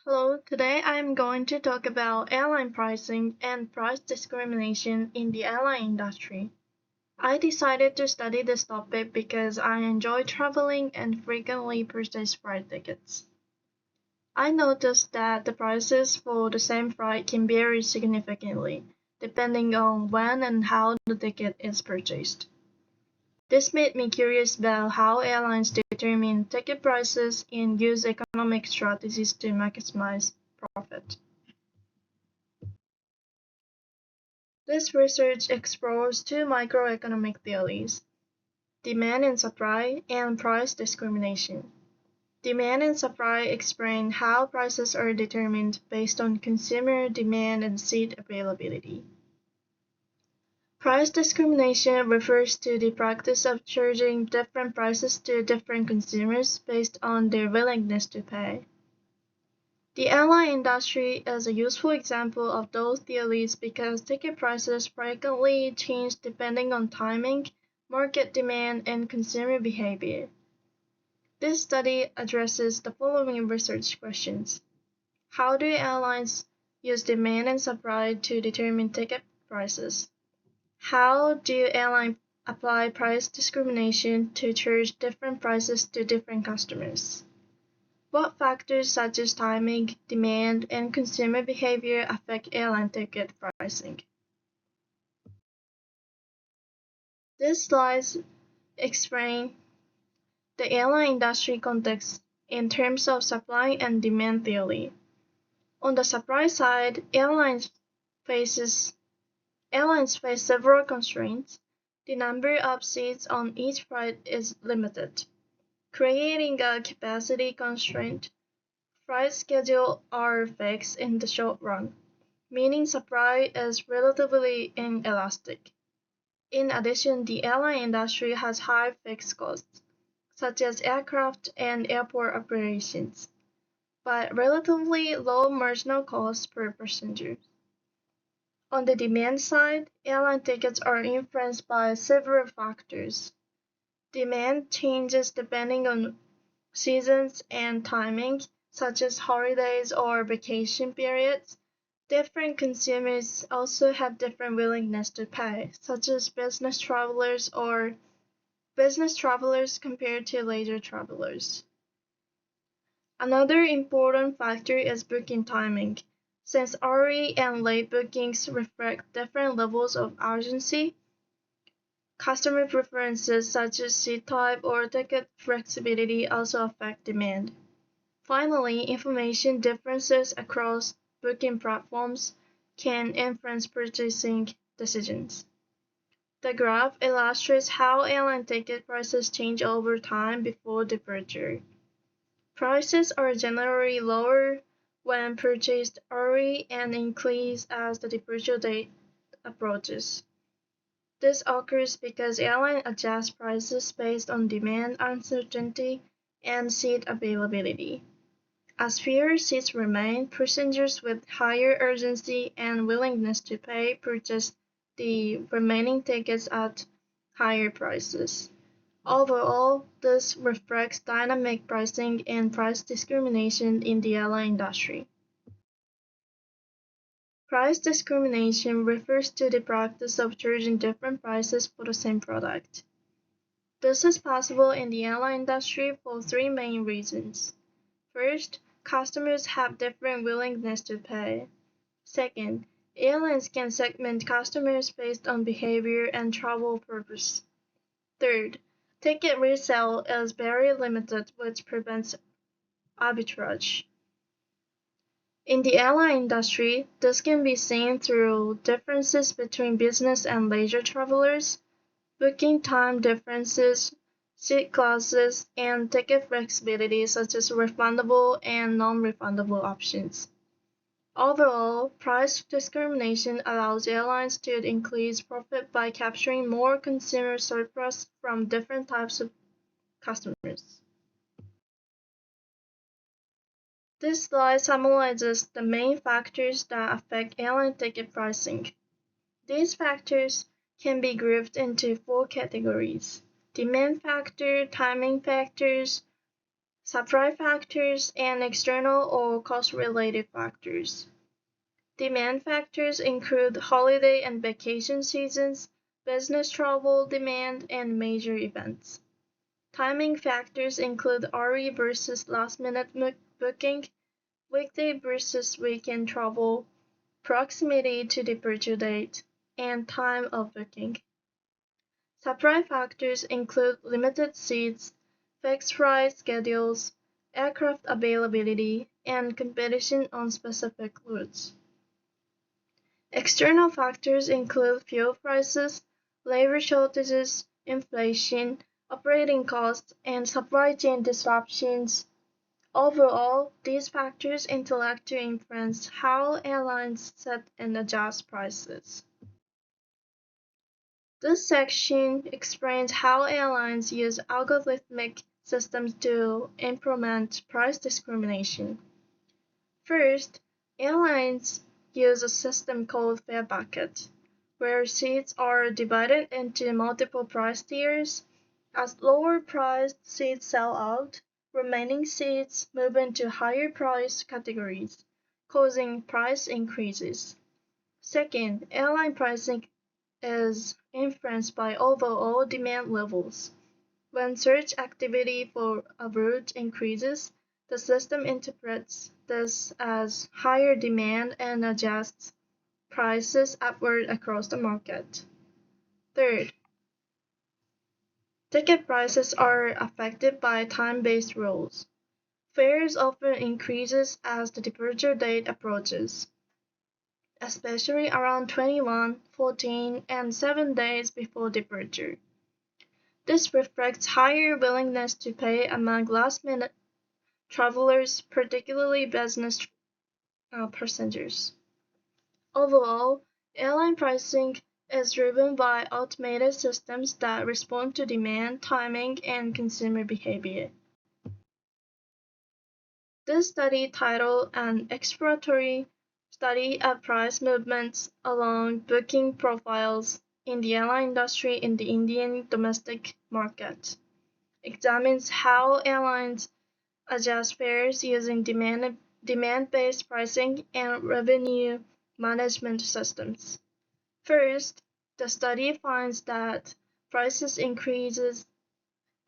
Hello, today I'm going to talk about airline pricing and price discrimination in the airline industry. I decided to study this topic because I enjoy traveling and frequently purchase flight tickets. I noticed that the prices for the same flight can vary significantly, depending on when and how the ticket is purchased. This made me curious about how airlines determine ticket prices and use economic strategies to maximize profit. This research explores two microeconomic theories: demand and supply, and price discrimination. Demand and supply explain how prices are determined based on consumer demand and seat availability. Price discrimination refers to the practice of charging different prices to different consumers based on their willingness to pay. The airline industry is a useful example of those theories because ticket prices frequently change depending on timing, market demand, and consumer behavior. This study addresses the following research questions. How do airlines use demand and supply to determine ticket prices? How do airlines apply price discrimination to charge different prices to different customers? What factors such as timing, demand, and consumer behavior affect airline ticket pricing? These slides explain the airline industry context in terms of supply and demand theory. On the supply side, faces airlines face several constraints. The number of seats on each flight is limited, creating a capacity constraint. Flight schedules are fixed in the short run, meaning supply is relatively inelastic. In addition, the airline industry has high fixed costs, such as aircraft and airport operations, but relatively low marginal costs per passenger. On the demand side, airline tickets are influenced by several factors. Demand changes depending on seasons and timing, such as holidays or vacation periods. Different consumers also have different willingness to pay, such as business travelers compared to leisure travelers. Another important factor is booking timing. Since early and late bookings reflect different levels of urgency, customer preferences such as seat type or ticket flexibility also affect demand. Finally, information differences across booking platforms can influence purchasing decisions. The graph illustrates how airline ticket prices change over time before departure. Prices are generally lower when purchased early and increase as the departure date approaches. This occurs because airlines adjust prices based on demand uncertainty and seat availability. As fewer seats remain, passengers with higher urgency and willingness to pay purchase the remaining tickets at higher prices. Overall, this reflects dynamic pricing and price discrimination in the airline industry. Price discrimination refers to the practice of charging different prices for the same product. This is possible in the airline industry for three main reasons. First, customers have different willingness to pay. Second, airlines can segment customers based on behavior and travel purpose. Third, ticket resale is very limited, which prevents arbitrage. In the airline industry, this can be seen through differences between business and leisure travelers, booking time differences, seat classes, and ticket flexibility such as refundable and non-refundable options. Overall, price discrimination allows airlines to increase profit by capturing more consumer surplus from different types of customers. This slide summarizes the main factors that affect airline ticket pricing. These factors can be grouped into four categories: demand factor, timing factors, supply factors, and external or cost-related factors. Demand factors include holiday and vacation seasons, business travel demand, and major events. Timing factors include RE versus last-minute booking, weekday versus weekend travel, proximity to departure date, and time of booking. Supply factors include limited seats, fixed ride schedules, aircraft availability, and competition on specific routes. External factors include fuel prices, labor shortages, inflation, operating costs, and supply chain disruptions. Overall, these factors interact to influence how airlines set and adjust prices. This section explains how airlines use algorithmic systems to implement price discrimination. First, airlines use a system called fare bucket, where seats are divided into multiple price tiers. As lower priced seats sell out, remaining seats move into higher price categories, causing price increases. Second, airline pricing is influenced by overall demand levels. When search activity for a route increases, the system interprets this as higher demand and adjusts prices upward across the market. Third, ticket prices are affected by time-based rules. Fares often increases as the departure date approaches, especially around 21, 14, and 7 days before departure. This reflects higher willingness to pay among last-minute travelers, particularly business passengers. Overall, airline pricing is driven by automated systems that respond to demand, timing, and consumer behavior. This study, titled An Exploratory Study of Price Movements Along Booking Profiles in the Airline Industry in the Indian Domestic Market, examines how airlines adjust fares using demand-based pricing and revenue management systems. First, the study finds that prices increases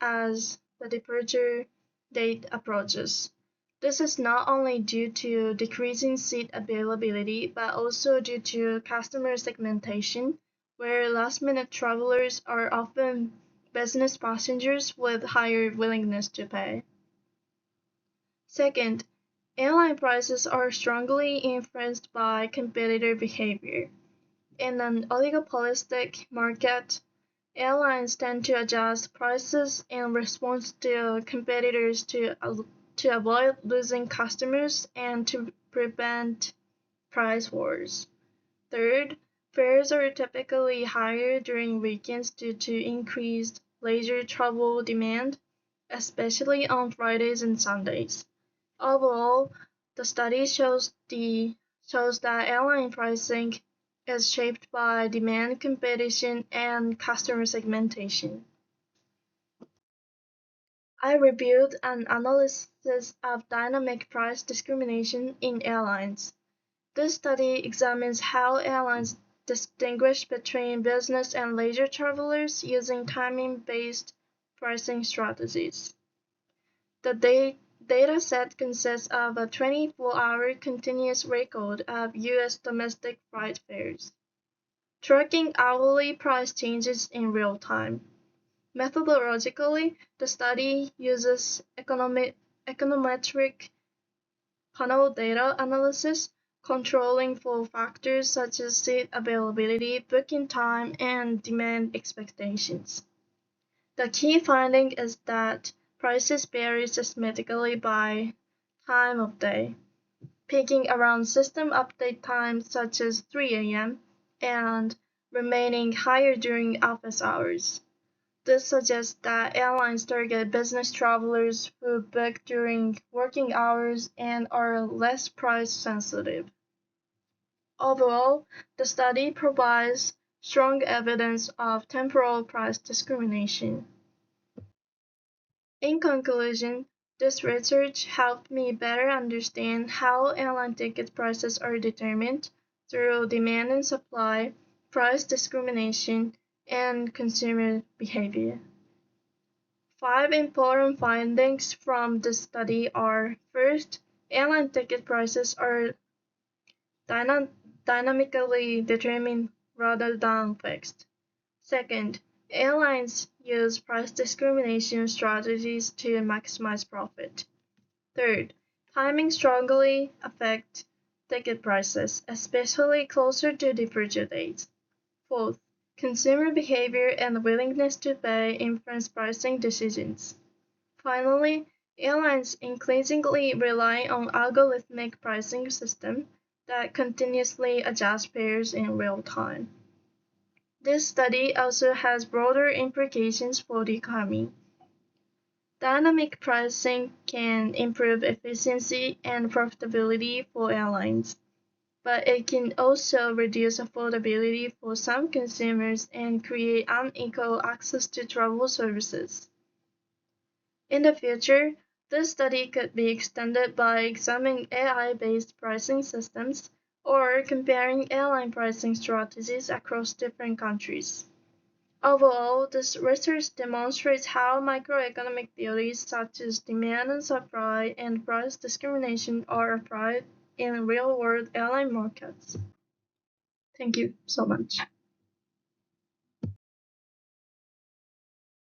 as the departure date approaches. This is not only due to decreasing seat availability, but also due to customer segmentation, where last-minute travelers are often business passengers with higher willingness to pay. Second, airline prices are strongly influenced by competitor behavior. In an oligopolistic market, airlines tend to adjust prices in response to competitors to avoid losing customers and to prevent price wars. Third, fares are typically higher during weekends due to increased leisure travel demand, especially on Fridays and Sundays. Overall, the study shows that airline pricing is shaped by demand, competition, and customer segmentation. I reviewed an analysis of dynamic price discrimination in airlines. This study examines how airlines distinguish between business and leisure travelers using timing-based pricing strategies. The data set consists of a 24-hour continuous record of U.S. domestic flight fares, tracking hourly price changes in real time. Methodologically, the study uses econometric panel data analysis, controlling for factors such as seat availability, booking time, and demand expectations. The key finding is that prices vary systematically by time of day, peaking around system update times such as 3 a.m. and remaining higher during office hours. This suggests that airlines target business travelers who book during working hours and are less price sensitive. Overall, the study provides strong evidence of temporal price discrimination. In conclusion, This research helped me better understand how airline ticket prices are determined through demand and supply, price discrimination, and consumer behavior. 5 important findings from the study are: first, airline ticket prices are dynamically determined rather than fixed. Second, airlines use price discrimination strategies to maximize profit. Third, timing strongly affects ticket prices, especially closer to departure dates. Fourth, consumer behavior and willingness to pay influence pricing decisions. Finally, airlines increasingly rely on algorithmic pricing systems that continuously adjust fares in real time. This study also has broader implications for the economy. Dynamic pricing can improve efficiency and profitability for airlines, but it can also reduce affordability for some consumers and create unequal access to travel services. In the future, this study could be extended by examining AI-based pricing systems or comparing airline pricing strategies across different countries. Overall, this research demonstrates how microeconomic theories such as demand and supply and price discrimination are applied in real-world airline markets. Thank you so much.